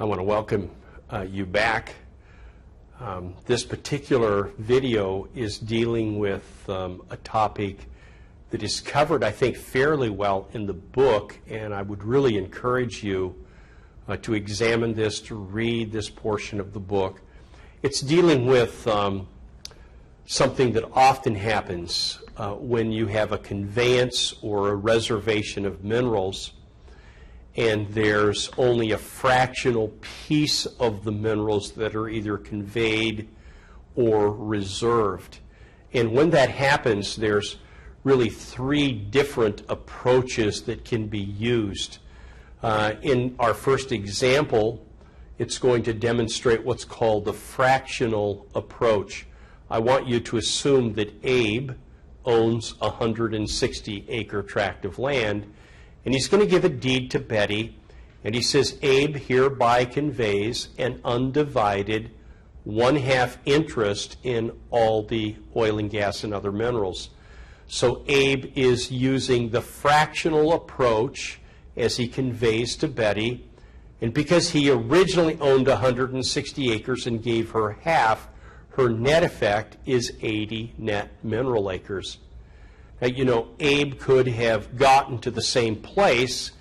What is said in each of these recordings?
I want to welcome you back. This particular video is dealing with a topic that is covered, I think, fairly well in the book, and I would really encourage you to examine this, to read this portion of the book. It's dealing with something that often happens when you have a conveyance or a reservation of minerals, and there's only a fractional piece of the minerals that are either conveyed or reserved. And when that happens, there's really three different approaches that can be used. In our first example, it's going to demonstrate what's called the fractional approach. I want you to assume that Abe owns a 160-acre tract of land, and he's going to give a deed to Betty, and he says, Abe hereby conveys an undivided 1/2 interest in all the oil and gas and other minerals. So Abe is using the fractional approach as he conveys to Betty, and because he originally owned 160 acres and gave her half, her net effect is 80 net mineral acres. Now, you know, Abe could have gotten to the same place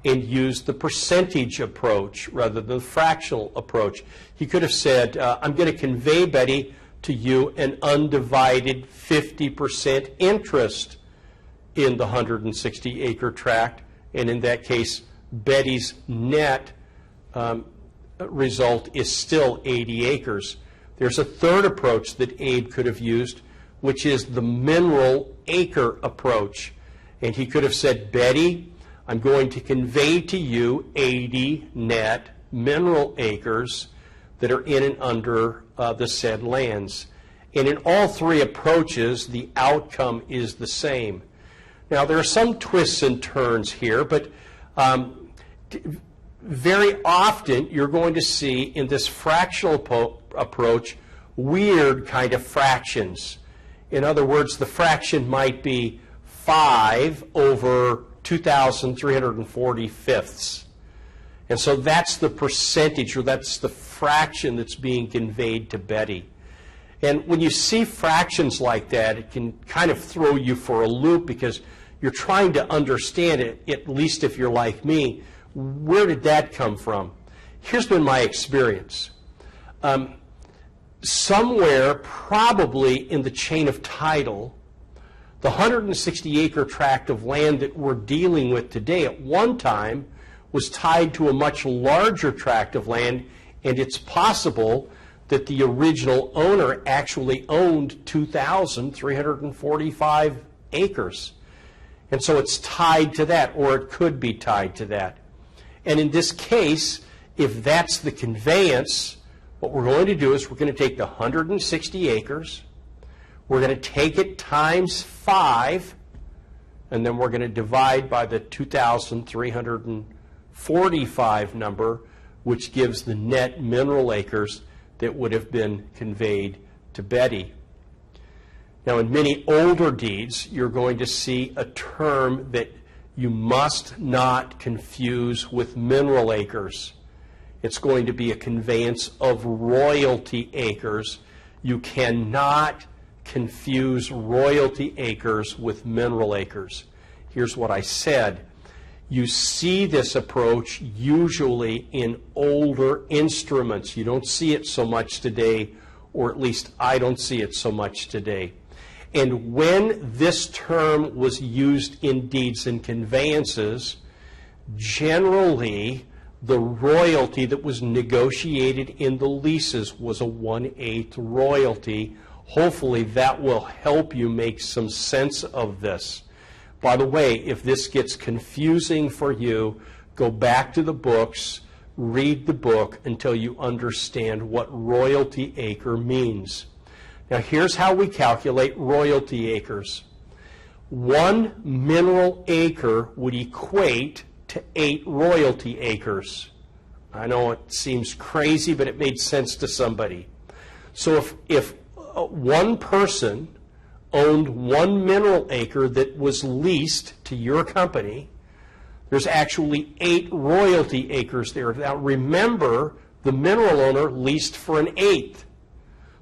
and used the percentage approach rather than the fractional approach. He could have said, I'm going to convey, Betty, to you an undivided 50% interest in the 160-acre tract, and in that case, Betty's net result is still 80 acres. There's a third approach that Abe could have used, which is the mineral acre approach. And he could have said, Betty, I'm going to convey to you 80 net mineral acres that are in and under the said lands. And in all three approaches, the outcome is the same. Now, there are some twists and turns here, but very often you're going to see in this fractional approach weird kind of fractions. In other words, the fraction might be 5 over 2,340 fifths. And so that's the percentage, or that's the fraction that's being conveyed to Betty. And when you see fractions like that, it can kind of throw you for a loop because you're trying to understand it, at least if you're like me. Where did that come from? Here's been my experience. Somewhere, probably in the chain of title, the 160-acre tract of land that we're dealing with today at one time was tied to a much larger tract of land, and it's possible that the original owner actually owned 2,345 acres. And so it's tied to that, or it could be tied to that. And in this case, if that's the conveyance, what we're going to do is we're going to take the 160 acres, we're going to take it times 5, and then we're going to divide by the 2,345 number, which gives the net mineral acres that would have been conveyed to Betty. Now, in many older deeds, you're going to see a term that you must not confuse with mineral acres. It's going to be a conveyance of royalty acres. You cannot confuse royalty acres with mineral acres. Here's what I said. You see this approach usually in older instruments. You don't see it so much today, or at least I don't see it so much today. And when this term was used in deeds and conveyances, generally the royalty that was negotiated in the leases was a 1/8 royalty. Hopefully that will help you make some sense of this. By the way, if this gets confusing for you, go back to the books, read the book until you understand what royalty acre means. Now here's how we calculate royalty acres. 1 mineral acre would equate to 8 royalty acres. I know it seems crazy, but it made sense to somebody. So if one person owned 1 mineral acre that was leased to your company, there's actually 8 royalty acres there. Now remember, the mineral owner leased for an 1/8.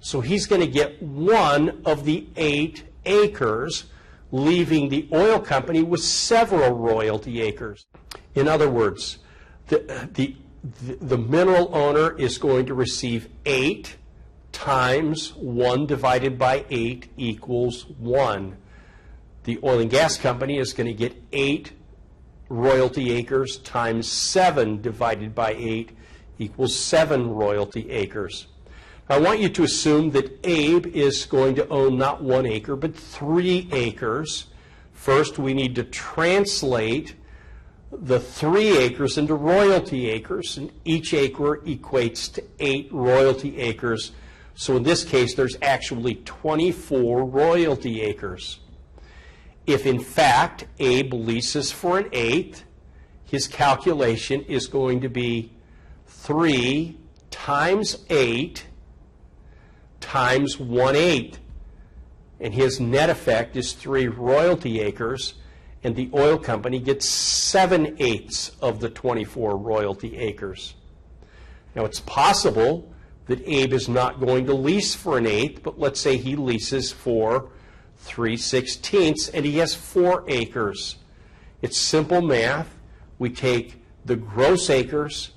So he's going to get 1 of the 8 acres, leaving the oil company with several royalty acres. In other words, the mineral owner is going to receive 8 times 1 divided by 8 equals 1. The oil and gas company is going to get 8 royalty acres times 7 divided by 8 equals 7 royalty acres. I want you to assume that Abe is going to own not 1 acre, but 3 acres. First, we need to translate the 3 acres into royalty acres, and each acre equates to 8 royalty acres. So in this case, there's actually 24 royalty acres. If in fact Abe leases for an 1/8, his calculation is going to be 3 times 8 times 1/8. And his net effect is 3 royalty acres, and the oil company gets 7/8 of the 24 royalty acres. Now it's possible that Abe is not going to lease for an 1/8, but let's say he leases for 3/16, and he has 4 acres. It's simple math. We take the gross acres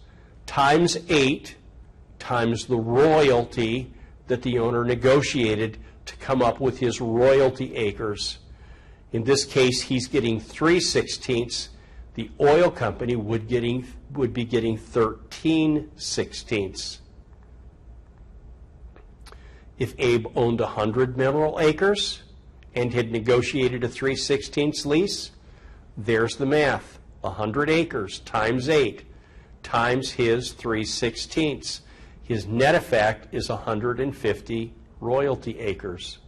times 8 times the royalty that the owner negotiated to come up with his royalty acres. In this case, he's getting 3/16. The oil company would be getting 13/16. If Abe owned 100 mineral acres and had negotiated a 3/16 lease, there's the math. 100 acres times 8 times his 3/16. His net effect is 150 royalty acres.